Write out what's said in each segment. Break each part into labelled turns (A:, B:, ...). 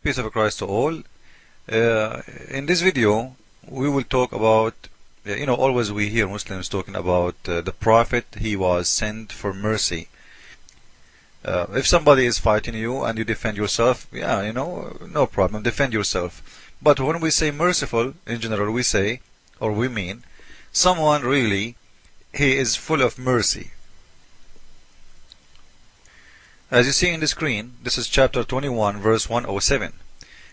A: Peace of Christ to all. In this video, we will talk about, always we hear Muslims talking about the Prophet, he was sent for mercy. If somebody is fighting you and you defend yourself, no problem, defend yourself. But when we say merciful, in general, we say, or we mean, someone really, he is full of mercy. As you see in the screen, this is chapter 21, verse 107.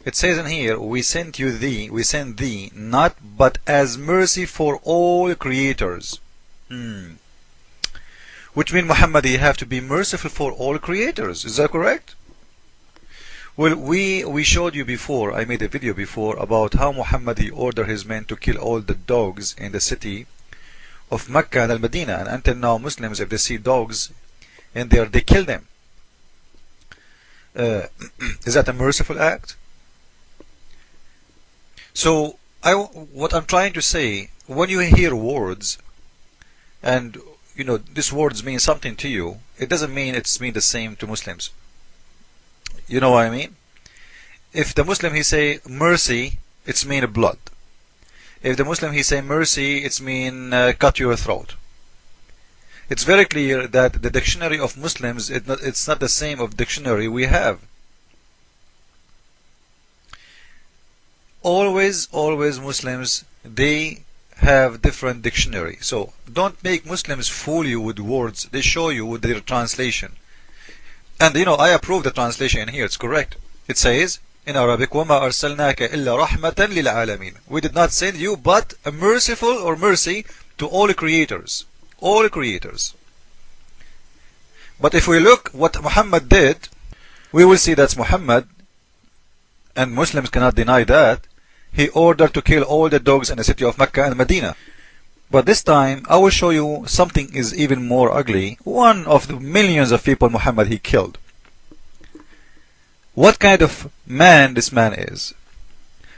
A: It says in here, we send thee, not but as mercy for all creators. Which means, Muhammad, you have to be merciful for all creators. Is that correct? Well, we showed you before, I made a video before, about how Muhammad, he ordered his men to kill all the dogs in the city of Mecca and Al-Medina. And until now, Muslims, if they see dogs in there, they kill them. Is that a merciful act? So, what I'm trying to say, when you hear words, and these words mean something to you, it doesn't mean it's mean the same to Muslims. You know what I mean? If the Muslim he say mercy, it's mean blood. If the Muslim he say mercy, it's mean cut your throat. It's very clear that the dictionary of Muslims, it's not the same of dictionary we have. Always Muslims, they have different dictionary. So don't make Muslims fool you with words. They show you with their translation. And I approve the translation in here. It's correct. It says in Arabic, وَمَا أَرْسَلْنَاكَ إِلَّا رَحْمَةً لِلْعَالَمِينَ. We did not send you but a merciful or mercy to all creators. All creators. But if we look what Muhammad did, we will see that's Muhammad, and Muslims cannot deny that, he ordered to kill all the dogs in the city of Mecca and Medina. But this time, I will show you something is even more ugly. One of the millions of people Muhammad he killed. What kind of man this man is?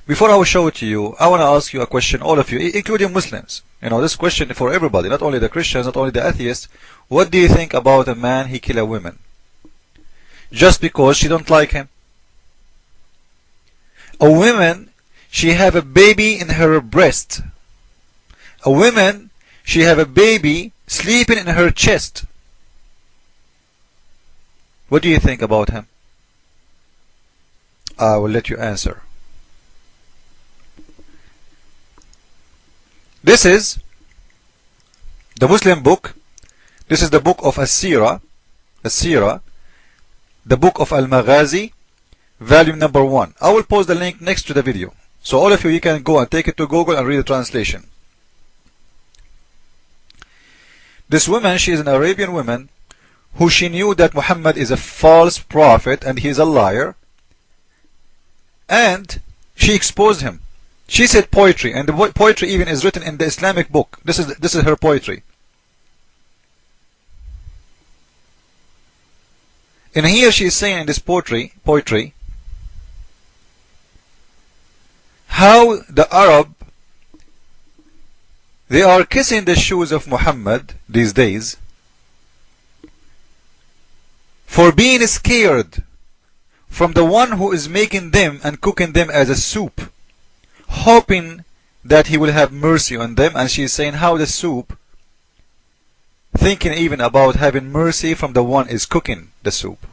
A: Before I will show it to you, I want to ask you a question, all of you, including Muslims. This question for everybody, not only the Christians, not only the atheists. What do you think about a man he kill a woman? Just because she don't like him? A woman, she have a baby in her breast. A woman, she have a baby sleeping in her chest. What do you think about him? I will let you answer. This is the Muslim book. This is the book of As-Sirah, the book of Al-Maghazi, volume number 1. I will post the link next to the video. So all of you can go and take it to Google and read the translation. This woman, she is an Arabian woman who she knew that Muhammad is a false prophet and he is a liar. And she exposed him. She said poetry, and the poetry even is written in the Islamic book. This is her poetry. And here she is saying in this poetry how the Arab, they are kissing the shoes of Muhammad these days for being scared from the one who is making them and cooking them as a soup, hoping that he will have mercy on them. And she is saying how the soup, thinking even about having mercy from the one is cooking the soup.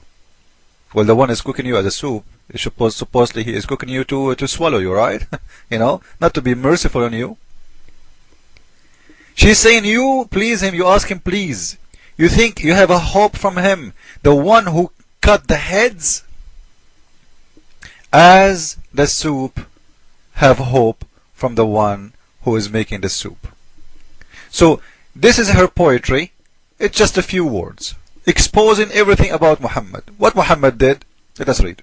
A: Well, the one is cooking you as a soup, supposedly he is cooking you to swallow you, right? Not to be merciful on you. She's saying you please him, you ask him please. You think you have a hope from him, the one who cut the heads, as the soup have hope from the one who is making the soup. So this is her poetry. It's just a few words exposing everything about Muhammad. What Muhammad did, let us read.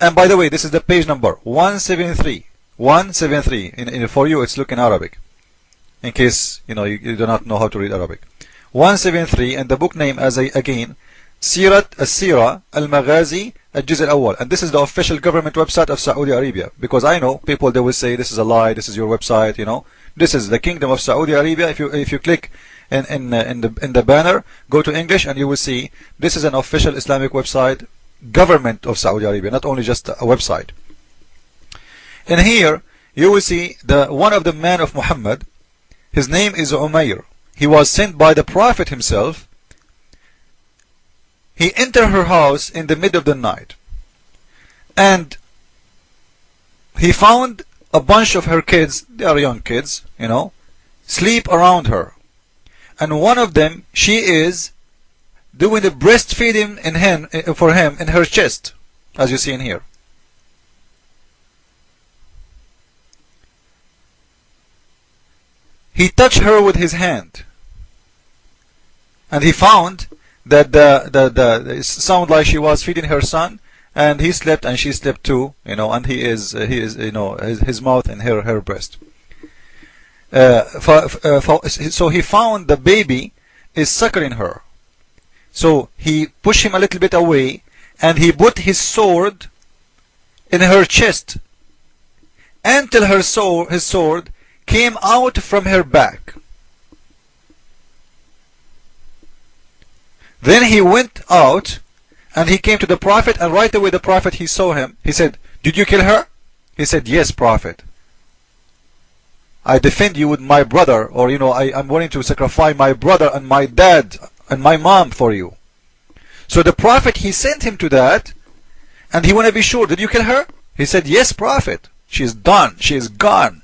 A: And by the way, this is the page number 173. 173. For you, it's looking Arabic. In case you do not know how to read Arabic. 173, and the book name again, As-Sirah Al-Maghazi Al-Juz Al-Awwal. And this is the official government website of Saudi Arabia. Because I know people, they will say this is a lie, this is your website, This is the Kingdom of Saudi Arabia. If you click in the banner, go to English, and you will see this is an official Islamic website government of Saudi Arabia, not only just a website. And here you will see one of the men of Muhammad. His name is Umayr. He was sent by the Prophet himself. He entered her house in the middle of the night, and he found a bunch of her kids, they are young kids, sleep around her. And one of them, she is doing the breastfeeding for him in her chest, as you see in here. He touched her with his hand, and he found that it sounded like she was feeding her son, and he slept and she slept too, and he is his mouth in her breast. So he found the baby is suckling her. So he pushed him a little bit away, and he put his sword in her chest until his sword came out from her back. Then he went out and he came to the Prophet, and right away the Prophet, he saw him. He said, "Did you kill her?" He said, "Yes, Prophet. I defend you with my brother, or I'm willing to sacrifice my brother and my dad and my mom for you." So the Prophet, he sent him to that, and he want to be sure, "Did you kill her?" He said, "Yes, Prophet. She is done. She is gone."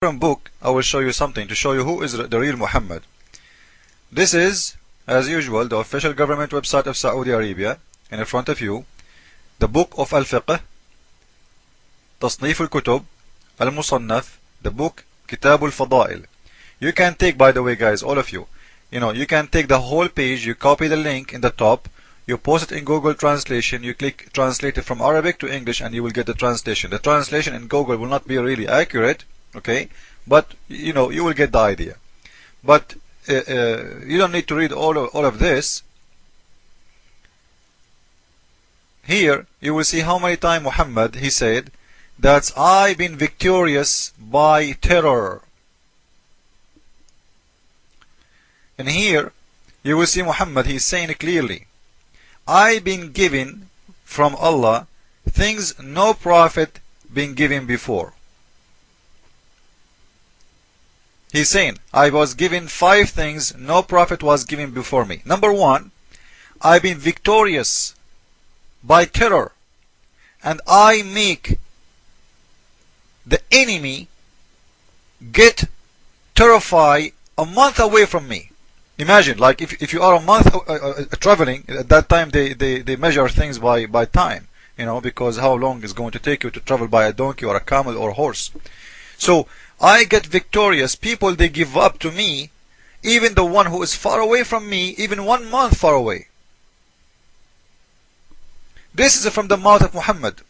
A: From book, I will show you something to show you who is the real Muhammad. This is, as usual, the official government website of Saudi Arabia. In front of you, the book of Al-Fiqh, تصنيف الكتب, Al-Musannaf, the book Kitab al-Fadail. You can take, by the way, guys, all of you, you can take the whole page, you copy the link in the top, you post it in Google Translation, you click translate it from Arabic to English, and you will get the translation. The translation in Google will not be really accurate, okay, but you will get the idea. But you don't need to read all of this. Here you will see how many times Muhammad, he said that I've been victorious by terror. And here you will see Muhammad, he's saying clearly, I've been given from Allah things no prophet been given before. He's saying, I was given 5 things no prophet was given before me. Number 1, I've been victorious by terror, and I make the enemy get terrified a month away from me. Imagine, like if you are a month traveling, at that time they measure things by time, because how long is going to take you to travel by a donkey or a camel or a horse. So I get victorious. People, they give up to me, even the one who is far away from me, even 1 month far away. This is from the mouth of Muhammad.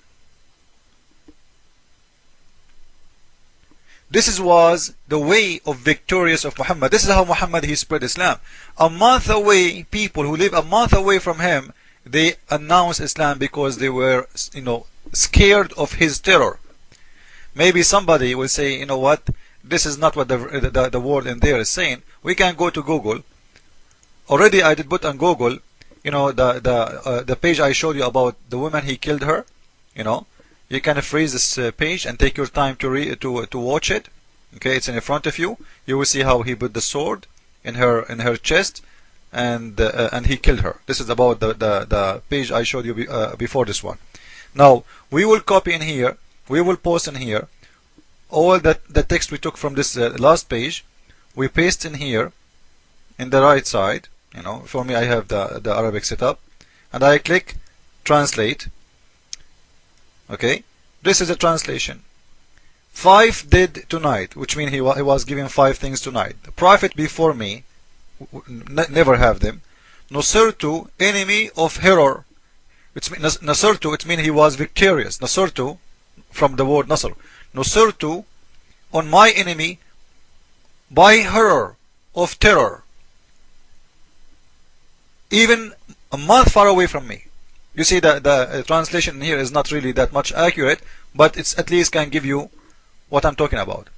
A: This was the way of victorious of Muhammad. This is how Muhammad, he spread Islam. A month away, people who live a month away from him, they announced Islam because they were, scared of his terror. Maybe somebody will say, you know what, this is not what the word in there is saying. We can go to Google. Already I did put on Google, the page I showed you about the woman he killed her. You can freeze this page and take your time to watch it. Okay, it's in front of you. You will see how he put the sword in her chest, and he killed her. This is about the page I showed you before this one. Now we will copy in here. We will post in here all the text we took from this last page. We paste in here in the right side. For me, I have the Arabic set up, and I click translate. Okay, this is a translation. 5 did tonight, which means he was given 5 things tonight. The prophet before me never have them. Nusirtu, enemy of horror. Nasirtu, it means he was victorious. Nasirtu, from the word Nasr. Nusirtu, on my enemy, by horror of terror. Even a month far away from me. You see that the translation here is not really that much accurate, but it's at least can give you what I'm talking about.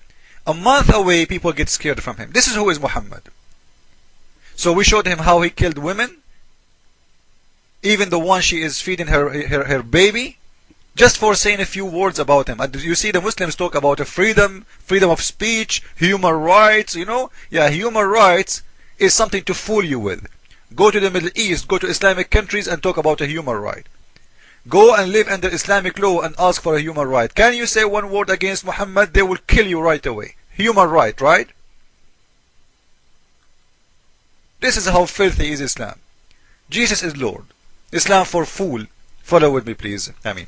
A: A month away, people get scared from him. This is who is Muhammad. So we showed him how he killed women, even the one she is feeding her baby, just for saying a few words about him. And you see the Muslims talk about a freedom of speech, human rights, Yeah, human rights is something to fool you with. Go to the Middle East, go to Islamic countries and talk about a human right. Go and live under Islamic law and ask for a human right. Can you say one word against Muhammad? They will kill you right away. Human right, right? This is how filthy is Islam. Jesus is Lord. Islam for fool. Follow with me, please. Ameen.